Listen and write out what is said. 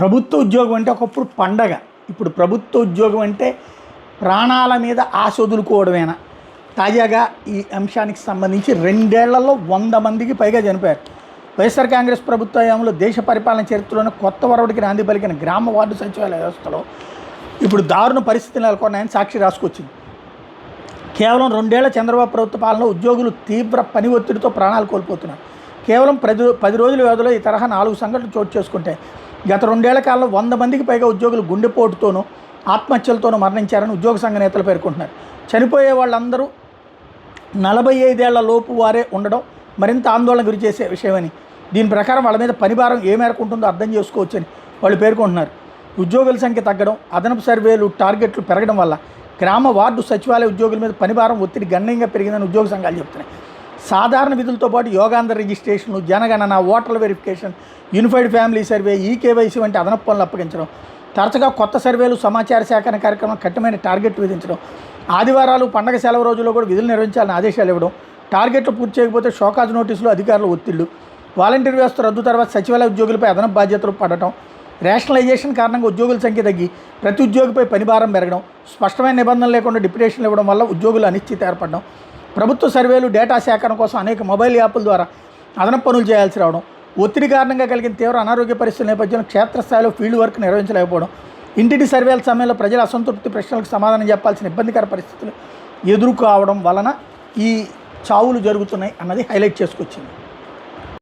ప్రభుత్వ ఉద్యోగం అంటే ఒకప్పుడు పండగ. ఇప్పుడు ప్రభుత్వ ఉద్యోగం అంటే ప్రాణాల మీద ఆశ వదులుకోవడమేనా? తాజాగా ఈ అంశానికి సంబంధించి 2 ఏళ్లలో 100 మందికి పైగా చనిపోయారు. వైఎస్ఆర్ కాంగ్రెస్ ప్రభుత్వ హయాంలో దేశ పరిపాలన చరిత్రలోనే కొత్త వరవడికి నాంది పలికిన గ్రామ వార్డు సచివాలయ వ్యవస్థలో ఇప్పుడు దారుణ పరిస్థితులు నెలకొన్నాయని సాక్షి రాసుకొచ్చింది. కేవలం 2 ఏళ్ల చంద్రబాబు ప్రభుత్వ పాలనలో ఉద్యోగులు తీవ్ర పని ఒత్తిడితో ప్రాణాలు కోల్పోతున్నారు. కేవలం 10 రోజుల వ్యవధిలో ఈ తరహా 4 సంఘటనలు చోటు చేసుకుంటాయి. గత 2 ఏళ్ల కాలంలో 100 మందికి పైగా ఉద్యోగులు గుండెపోటుతోనూ ఆత్మహత్యలతోనూ మరణించారని ఉద్యోగ సంఘ నేతలు పేర్కొంటున్నారు. చనిపోయే వాళ్ళందరూ 45 ఏళ్ల లోపు వారే ఉండడం మరింత ఆందోళన గురి చేసే విషయమని, దీని ప్రకారం వాళ్ళ మీద పనిభారం ఏ మేరకు ఉంటుందో అర్థం చేసుకోవచ్చని వాళ్ళు పేర్కొంటున్నారు. ఉద్యోగుల సంఖ్య తగ్గడం, అదనపు సర్వేలు, టార్గెట్లు పెరగడం వల్ల గ్రామ వార్డు సచివాలయ ఉద్యోగుల మీద పనిభారం ఒత్తిడి గణనీయంగా పెరిగిందని ఉద్యోగ సంఘాలు చెబుతున్నాయి. సాధారణ విధులతో పాటు యోగాంధ్ర రిజిస్ట్రేషన్లు, జనగణన, ఓటర్ల verification, unified family survey, eKYC వంటి అదనపు పనులు అప్పగించడం, తరచుగా కొత్త సర్వేలు, సమాచార సేకరణ కార్యక్రమం, కఠినమైన టార్గెట్లు విధించడం, ఆదివారాలు, పండగ సెలవు రోజుల్లో కూడా విధులు నిర్వహించాలని ఆదేశాలు ఇవ్వడం, టార్గెట్లు పూర్తి చేయకపోతే షోకాజ్ నోటీసులు, అధికారుల ఒత్తిళ్లు, వాలంటీర్ వ్యవస్థ రద్దు తర్వాత సచివాలయ ఉద్యోగులపై అదనపు బాధ్యతలు పడటం, రేషనలైజేషన్ కారణంగా ఉద్యోగుల సంఖ్య తగ్గి ప్రతి ఉద్యోగిపై పనిభారం పెరగడం, స్పష్టమైన నిబంధనలు లేకుండా డిప్యుటేషన్లు ఇవ్వడం వల్ల ఉద్యోగులు అనిశ్చితి ఏర్పడడం, ప్రభుత్వ సర్వేలు, డేటా సేకరణ కోసం అనేక మొబైల్ యాప్ల ద్వారా అదనపు పనులు చేయాల్సి రావడం, ఒత్తిడి కారణంగా కలిగిన తీవ్ర అనారోగ్య పరిస్థితుల నేపథ్యంలో క్షేత్రస్థాయిలో ఫీల్డ్ వర్క్ నిర్వహించలేకపోవడం, ఇంటింటి సర్వేల సమయంలో ప్రజల అసంతృప్తి ప్రశ్నలకు సమాధానం చెప్పాల్సిన ఇబ్బందికర పరిస్థితులు ఎదుర్కోవడం వలన ఈ చావులు జరుగుతున్నాయి అన్నది హైలైట్ చేసుకొచ్చింది.